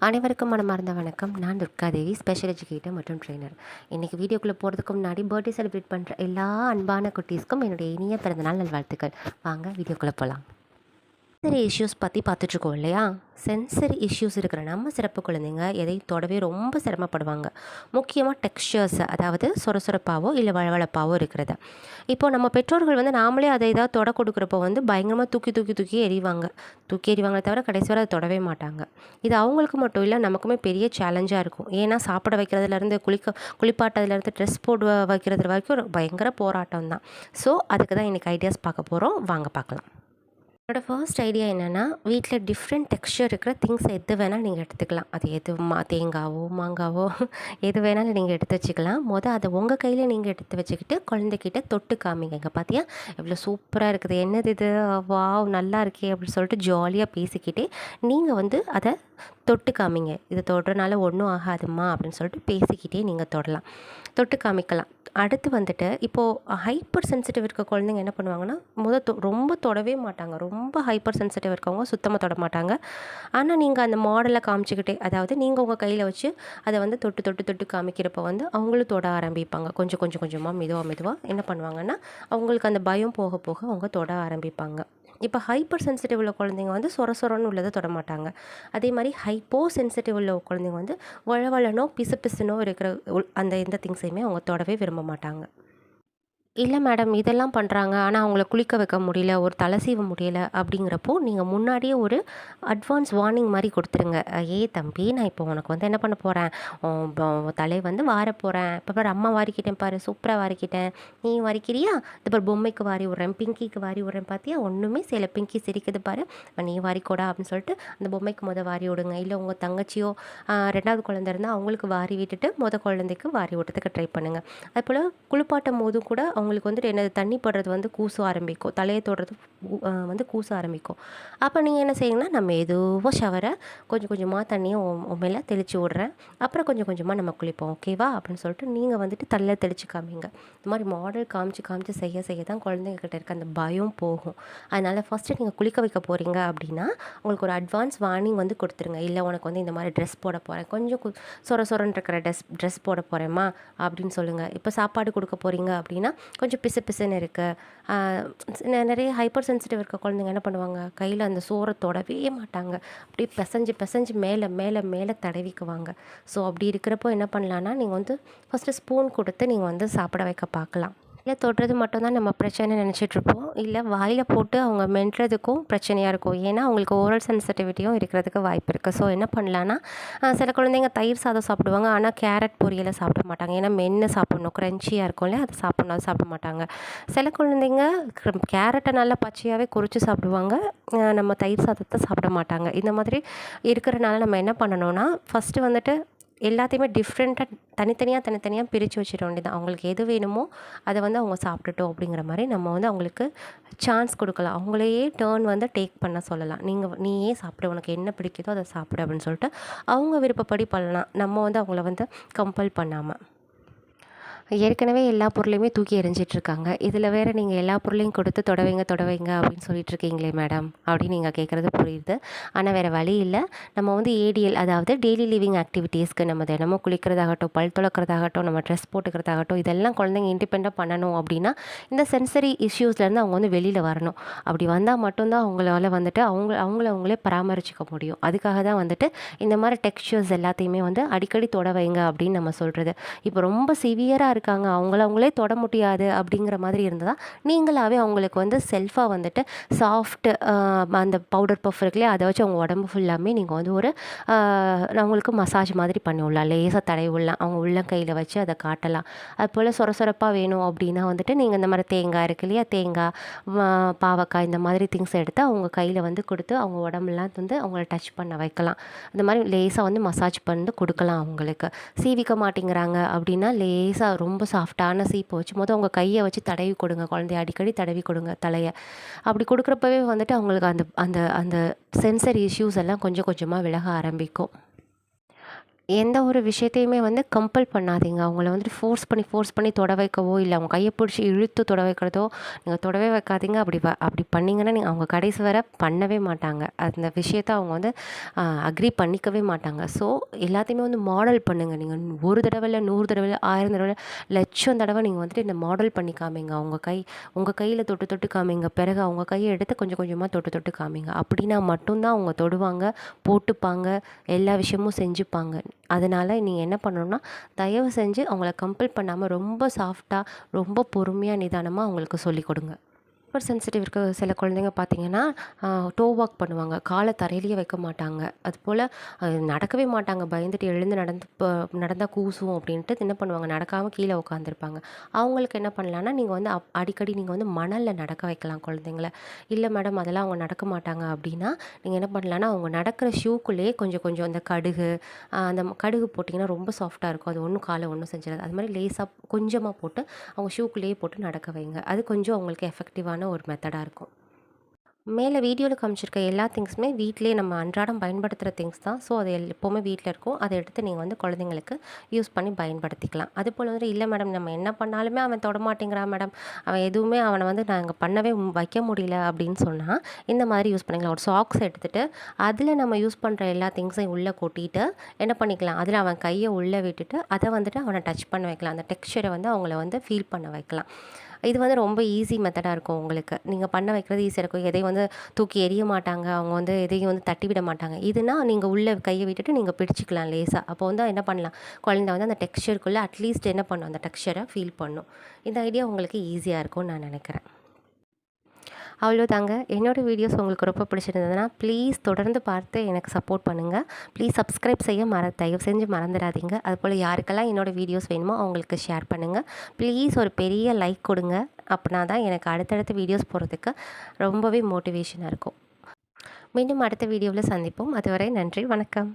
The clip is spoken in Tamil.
அனைவருக்கும் மனமார்ந்த வணக்கம். நான் துர்காதேவி, ஸ்பெஷல் எஜுகேட்டர் மற்றும் ட்ரெய்னர். இன்றைக்கி வீடியோக்குள்ளே போகிறதுக்கு முன்னாடி பர்த்டே செலிப்ரேட் பண்ணுற எல்லா அன்பான குட்டீஸ்க்கும் என்னுடைய இனிய பிறந்தநாள் நல்வாழ்த்துக்கள். வாங்க வீடியோக்குள்ளே போகலாம். சென்சரி இஷ்யூஸ் பற்றி பார்த்துட்ருக்கோம் இல்லையா? சென்சரி இஷ்யூஸ் இருக்கிற நம்ம சிறப்பு குழந்தைங்க எதையும் தொடவே ரொம்ப சிரமப்படுவாங்க. முக்கியமாக டெக்ஸ்சர்ஸ், அதாவது சொரசொரப்பாவோ இல்லை வழவழப்பாவோ இருக்கிறத. இப்போது நம்ம பெற்றோர்கள் நாமளே அதை ஏதாவது தொட கொடுக்குறப்போ பயங்கரமாக தூக்கி எறிவாங்களே தவிர கடைசி வரை அதை தொடவே மாட்டாங்க. இது அவங்களுக்கு மட்டும் இல்லை, நமக்குமே பெரிய சேலஞ்சாக இருக்கும். ஏன்னா சாப்பிட வைக்கிறதுலேருந்து குளிப்பாட்டதுலேருந்து ட்ரெஸ் போட்டு வைக்கிறது வரைக்கும் ஒரு பயங்கர போராட்டம் தான். ஸோ அதுக்கு தான் இன்றைக்கி ஐடியாஸ் பார்க்க போகிறோம். வாங்க பார்க்கலாம். என்னோடய ஃபர்ஸ்ட் ஐடியா என்னென்னா, வீட்டில் டிஃப்ரெண்ட் டெக்ஸ்சர் இருக்கிற திங்ஸ் எது வேணால் நீங்கள் எடுத்துக்கலாம். அது எது தேங்காவோ மாங்காவோ எது வேணாலும் நீங்கள் எடுத்து வச்சுக்கலாம். அதை உங்கள் கையில் நீங்கள் எடுத்து வச்சுக்கிட்டு குழந்தைக்கிட்ட தொட்டு காமிங்க. இங்கே பார்த்தியா எவ்வளோ சூப்பராக இருக்குது, என்னது இது, வாவ் நல்லா இருக்கே அப்படின்னு சொல்லிட்டு ஜாலியாக பேசிக்கிட்டே நீங்கள் அதை தொட்டு காமிங்க. இது தொடுறனால ஒன்றும் ஆகாதுமா அப்படின்னு சொல்லிட்டு பேசிக்கிட்டே நீங்கள் தொட்டு காமிக்கலாம். அடுத்து இப்போது ஹைப்பர் சென்சிட்டிவ் இருக்க குழந்தைங்க என்ன பண்ணுவாங்கன்னா, ரொம்ப தொடவே மாட்டாங்க. ரொம்ப ஹைப்பர் சென்சிட்டிவ் இருக்கவங்க சுத்தமாக தொட மாட்டாங்க. ஆனால் நீங்கள் அந்த மாடலை காமிச்சிக்கிட்டே, அதாவது நீங்கள் உங்கள் கையில் வச்சு அதை தொட்டு காமிக்கிறப்போ அவங்களும் தொட ஆரம்பிப்பாங்க. கொஞ்சமாக மெதுவாக என்ன பண்ணுவாங்கன்னா, அவங்களுக்கு அந்த பயம் போக போக அவங்க தொட ஆரம்பிப்பாங்க. இப்போ ஹைப்பர் சென்சிட்டிவ் உள்ள குழந்தைங்க சொரன்னு உள்ளதை தொட மாட்டாங்க. அதே மாதிரி ஹைப்போ சென்சிட்டிவ் உள்ள குழந்தைங்க வழவழனோ பிசுனோ இருக்கிற அந்த எந்த திங்ஸையுமே அவங்க தொடவே விரும்ப மாட்டாங்க. இல்லை மேடம், இதெல்லாம் பண்ணுறாங்க, ஆனால் அவங்கள குளிக்க வைக்க முடியல, ஒரு தலை சீவ முடியலை அப்படிங்கிறப்போ நீங்கள் முன்னாடியே ஒரு அட்வான்ஸ் வார்னிங் மாதிரி கொடுத்துருங்க. தம்பி, நான் இப்போ உனக்கு என்ன பண்ண போகிறேன், தலை வார போகிறேன். இப்போ பாரு, அம்மா வாரிக்கிட்டேன் பாரு, சூப்பராக வாரிக்கிட்டேன், நீ வாரிக்கிறியா? இது பாரு, பொம்மைக்கு வாரி விட்றேன், பிங்கிக்கு வாரி விட்றேன், பார்த்தியா ஒன்றுமே செய்யலை, பிங்கி சிரிக்குது பாரு, நீ வாரிக்கோடா அப்படின்னு சொல்லிட்டு அந்த பொம்மைக்கு வாரி விடுங்க. இல்லை உங்கள் தங்கச்சியோ ரெண்டாவது குழந்தை இருந்தால் அவங்களுக்கு வாரி விட்டுட்டு குழந்தைக்கு வாரி விட்டுறதுக்கு ட்ரை பண்ணுங்கள். அதுபோல் குளிப்பாட்டும் போதும் கூட அவங்களுக்கு என்னது தண்ணி படுறது கூச ஆரம்பிக்கும், தலையை தொடுறது கூச ஆரம்பிக்கும். அப்போ நீங்கள் என்ன செய்யுங்கன்னா, நம்ம மெதுவாக ஷவரை கொஞ்சமாக தண்ணியை மேலே தெளித்து விட்றேன், அப்புறம் கொஞ்சமாக நம்ம குளிப்போம், ஓகேவா அப்படின்னு சொல்லிட்டு நீங்கள் தலையில் தெளித்து காமிங்க. இந்த மாதிரி மாடல் காமிச்சு செய்ய தான் குழந்தைங்கக்கிட்ட இருக்க அந்த பயம் போகும். அதனால் ஃபஸ்ட்டு நீங்கள் குளிக்க வைக்க போகிறீங்க அப்படின்னா உங்களுக்கு ஒரு அட்வான்ஸ் வார்னிங் கொடுத்துருங்க. இல்லை உனக்கு இந்த மாதிரி ட்ரெஸ் போட போகிறேன், கொஞ்சம் சொரன்னு இருக்கிற ட்ரெஸ் போட போகிறேம்மா அப்படின்னு சொல்லுங்கள். இப்போ சாப்பாடு கொடுக்க போகிறீங்க அப்படின்னா கொஞ்சம் பிசுன்னு இருக்குது. நிறைய ஹைப்பர் சென்சிட்டிவ் இருக்க குழந்தைங்க என்ன பண்ணுவாங்க, கையில் அந்த சோறை தொடவே மாட்டாங்க, அப்படியே பிசைஞ்சு மேலே தடவிக்குவாங்க. ஸோ அப்படி இருக்கிறப்போ என்ன பண்ணலான்னா, நீங்கள் ஃபஸ்ட்டு ஸ்பூன் கொடுத்து நீங்கள் சாப்பிட வைக்க பார்க்கலாம். இல்லை தொடுறது மட்டும்தான் நம்ம பிரச்சனை நினச்சிட்ருப்போம். இல்லை வாயில் போட்டு அவங்க மென்றதுக்கும் பிரச்சனையாக இருக்கும். ஏன்னா அவங்களுக்கு ஓரல் சென்சிட்டிவிட்டியும் இருக்கிறதுக்கு வாய்ப்பு இருக்குது. ஸோ என்ன பண்ணலான்னா, சில குழந்தைங்க தயிர் சாதம் சாப்பிடுவாங்க, ஆனால் கேரட் பொரியலை சாப்பிட மாட்டாங்க. ஏன்னா மென்று சாப்பிட்ணும், க்ரன்ச்சியாக இருக்கும் இல்லையா, அதை சாப்பிட்ணும், அதை சாப்பிட மாட்டாங்க. சில குழந்தைங்க கேரட்டை நல்லா பச்சையாகவே குறித்து சாப்பிடுவாங்க, நம்ம தயிர் சாதத்தை சாப்பிட மாட்டாங்க. இந்த மாதிரி இருக்கிறனால நம்ம என்ன பண்ணணும்னா, ஃபஸ்ட்டு எல்லாத்தையுமே டிஃப்ரெண்ட்டாக தனித்தனியாக பிரித்து வச்சிட வேண்டியது. அவங்களுக்கு எது வேணுமோ அதை அவங்க சாப்பிட்டுட்டோம் அப்படிங்கிற மாதிரி நம்ம அவங்களுக்கு சான்ஸ் கொடுக்கலாம். அவங்களையே டேர்ன் டேக் பண்ண சொல்லலாம். நீயே சாப்பிடு, உனக்கு என்ன பிடிக்குதோ அதை சாப்பிடு அப்படின்னு சொல்லிட்டு அவங்க விருப்பப்படி பண்ணலாம். நம்ம அவங்கள கம்பல் பண்ணாமல். ஏற்கனவே எல்லா பொருளையுமே தூக்கி எறிஞ்சிட்ருக்காங்க, இதில் வேறு நீங்கள் எல்லா பொருளையும் கொடுத்து தொடவைங்க அப்படின்னு சொல்லிட்டுருக்கீங்களே மேடம் அப்படின்னு நீங்கள் கேட்குறது புரியுது. ஆனால் வேறு வழி இல்லை. நம்ம ஏடிஎல், அதாவது டெய்லி லிவிங் ஆக்டிவிட்டீஸ்க்கு நம்ம தினமும் குளிக்கிறதாகட்டும், பல் துளக்கிறதாகட்டும், நம்ம ட்ரெஸ் போட்டுக்கிறதாகட்டும், இதெல்லாம் குழந்தைங்க இண்டிபெண்டாக பண்ணணும் அப்படின்னா இந்த சென்சரி இஷ்யூஸ்லேருந்து அவங்க வெளியில் வரணும். அப்படி வந்தால் மட்டும்தான் அவங்களால அவங்களே பராமரிச்சிக்க முடியும். அதுக்காக தான் இந்த மாதிரி டெக்ஸ்சர்ஸ் எல்லாத்தையுமே அடிக்கடி தொட வைங்க அப்படின்னு நம்ம சொல்கிறது. இப்போ ரொம்ப சிவியராக இருக்காங்க, அவங்களே தொட முடியாது அப்படிங்கிற மாதிரி இருந்ததா நீங்களாகவே அவங்களுக்கு செல்ஃபாக சாஃப்ட் அந்த பவுடர் பஃப் இருக்குல்லையே, அதை வச்சு அவங்க உடம்பு ஃபுல்லாமே நீங்கள் ஒரு அவங்களுக்கு மசாஜ் மாதிரி பண்ணி விடலாம், லேசாக தடவி விடலாம், அவங்க உள்ளங்கையில் வச்சு அதை காட்டலாம். அது போல் சொரப்பாக வேணும் அப்படின்னா நீங்கள் இந்த மாதிரி தேங்காய் இருக்கு இல்லையா, தேங்காய், பாவக்காய், இந்த மாதிரி திங்ஸ் எடுத்து அவங்க கையில் கொடுத்து அவங்க உடம்புலாம் அவங்கள டச் பண்ண வைக்கலாம். இந்த மாதிரி லேசாக மசாஜ் பண்ணி கொடுக்கலாம். அவங்களுக்கு சீவிக்க மாட்டேங்கிறாங்க அப்படின்னா லேசாக ரொம்ப சாஃப்டான சீப்பை வச்சு உங்கள் கையை வச்சு தடவி கொடுங்க, குழந்தைய அடிக்கடி தடவி கொடுங்க தலையை. அப்படி கொடுக்குறப்பவே அவங்களுக்கு அந்த அந்த அந்த சென்சரி இஷ்யூஸ் எல்லாம் கொஞ்சமாக விலக ஆரம்பிக்கும். எந்த ஒரு விஷயத்தையுமே வந்து கம்பல் பண்ணாதீங்க. அவங்கள வந்துட்டு ஃபோர்ஸ் பண்ணி தொட வைக்கவோ, இல்ல அவங்க கைய பிடிச்சு இழுத்து தொட வைக்கிறதோ, நீங்க தொடவே வைக்காதீங்க. அப்படி பண்ணீங்கன்னா, அவங்க கடைசி வர பண்ணவே மாட்டாங்க. அந்த விஷயத்த அவங்க வந்து அக்ரி பண்ணிக்கவே மாட்டாங்க. ஸோ, எல்லாத்தையுமே வந்து மாடல் பண்ணுங்க. நீங்க 1 தடவ இல்ல, 100 தடவ இல்ல, 1000 தடவ இல்ல, லட்சம் தடவ நீங்க வந்துட்டு இந்த மாடல் பண்ணி காமிங்க. உங்க கையில தொட்டு தொட்டு காமிங்க. பிறகு அவங்க கைய எடுத்து கொஞ்சம் கொஞ்சமா தொட்டு தொட்டு காமிங்க. அப்படின்னா மட்டும் தான் அவங்க தொடுவாங்க, போட்டுப்பாங்க, எல்லா விஷயமும் செஞ்சுப்பாங்க. அதனால நீங்க என்ன பண்ணணும்னா, தயவு செஞ்சு அவங்கள கம்பல் பண்ணாம ரொம்ப சாஃப்ட்டா, ரொம்ப பொறுமையா, நிதானமா அவங்களுக்கு சொல்லிக் கொடுங்க. ஹைப்பர் சென்சிட்டிவ் இருக்க சில குழந்தைங்க பார்த்தீங்கன்னா, டோ வாக் பண்ணுவாங்க. கால தரையிலேயே வைக்க மாட்டாங்க. அதுபோல் நடக்கவே மாட்டாங்க. பயந்துட்டு எழுந்து நடந்தா கூசும் அப்படின்ட்டு என்ன பண்ணுவாங்க, நடக்காம கீழ உட்காந்துருப்பாங்க. அவங்களுக்கு என்ன பண்ணலான்னா, நீங்க வந்து அடிக்கடி நீங்க வந்து மணல்ல நடக்க வைக்கலாம் குழந்தைங்கள. இல்ல மேடம் அதெல்லாம் அவங்க நடக்க மாட்டாங்க அப்படின்னா, நீங்க என்ன பண்ணலான்னா, அவங்க நடக்கிற ஷூக்குள்ளேயே கொஞ்சம் கொஞ்சம் அந்த கடுகு, கடுகு போட்டிங்கன்னா ரொம்ப சாஃப்ட்டா இருக்கும். அது ஒண்ணும் கால ஒண்ணும் செஞ்சிடாது. அது மாரி லேசா கொஞ்சமா போட்டு அவங்க ஷூக்குள்ளேயே போட்டு நடக்க வைங்க. அது கொஞ்சம் அவங்களுக்கு எஃபெக்டிவான ஒரு மெத்தடா இருக்கும். மேல வீடியோல காமிச்சிருக்க எல்லா திங்ஸுமே வீட்லயே நம்ம அன்றாடம் பயன்படுத்துகிற திங்ஸ் தான். ஸோ, அது எப்போவுமே வீட்ல இருக்கும். அத எடுத்து நீங்க வந்து குழந்தைங்களுக்கு யூஸ் பண்ணி பயன்படுத்திக்கலாம். அதுபோல வந்து இல்ல மேடம் நம்ம என்ன பண்ணாலுமே அவன் தொடமாட்டேங்கிறான் மேடம். அவன் எதுவுமே அவன வந்து நாங்க பண்ணவே வைக்க முடியல அப்படின்னு சொன்னா, இந்த மாதிரி யூஸ் பண்ணிக்கலாம். ஒரு சாக்ஸ் எடுத்துட்டு, அதில நம்ம யூஸ் பண்ற எல்லா திங்ஸையும் உள்ள கொட்டிட்டு, என்ன பண்ணிக்கலாம், அதில அவன் கைய உள்ள விட்டுட்டு, அத வந்துட்டு அவன டச் பண்ண வைக்கலாம். அந்த டெக்ஸ்சர வந்து அவங்கள வந்து ஃபீல் பண்ண வைக்கலாம். இது வந்து ரொம்ப ஈஸி மெத்தடா இருக்கும் உங்களுக்கு. நீங்க பண்ண வைக்கிறது ஈஸியா இருக்கும். எதையும் வந்து தூக்கி எறிய மாட்டாங்க. அவங்க வந்து எதையும் வந்து தட்டி விட மாட்டாங்க. இதுனா நீங்க உள்ள கைய விட்டுட்டு நீங்க பிடிச்சுக்கலாம் லேசா. அப்போ வந்து என்ன பண்ணலாம், குழந்தை வந்து அந்த டெக்ஸ்சர்க்குள்ள அட்லீஸ்ட் என்ன பண்ணும், அந்த டெக்ஸ்சர ஃபீல் பண்ணும். இந்த ஐடியா உங்களுக்கு ஈஸியா இருக்கும்னு நான் நினைக்கிறேன். அவ்வளோதாங்க. என்னோட வீடியோஸ் உங்களுக்கு ரொம்ப பிடிச்சிருந்ததுன்னா, ப்ளீஸ் தொடர்ந்து பார்த்து எனக்கு சப்போர்ட் பண்ணுங்கள். ப்ளீஸ் சப்ஸ்கிரைப் செய்ய தயவு செஞ்சு மறந்துடாதீங்க. அதுபோல் யாருக்கெல்லாம் என்னோட வீடியோஸ் வேணுமோ அவங்களுக்கு ஷேர் பண்ணுங்கள். ப்ளீஸ் ஒரு பெரிய லைக் கொடுங்க. அப்படின்னா தான் எனக்கு அடுத்தடுத்த வீடியோஸ் போடுறதுக்கு ரொம்பவே மோட்டிவேஷனாக இருக்கும். மீண்டும் அடுத்த வீடியோவில் சந்திப்போம். அதுவரை நன்றி, வணக்கம்.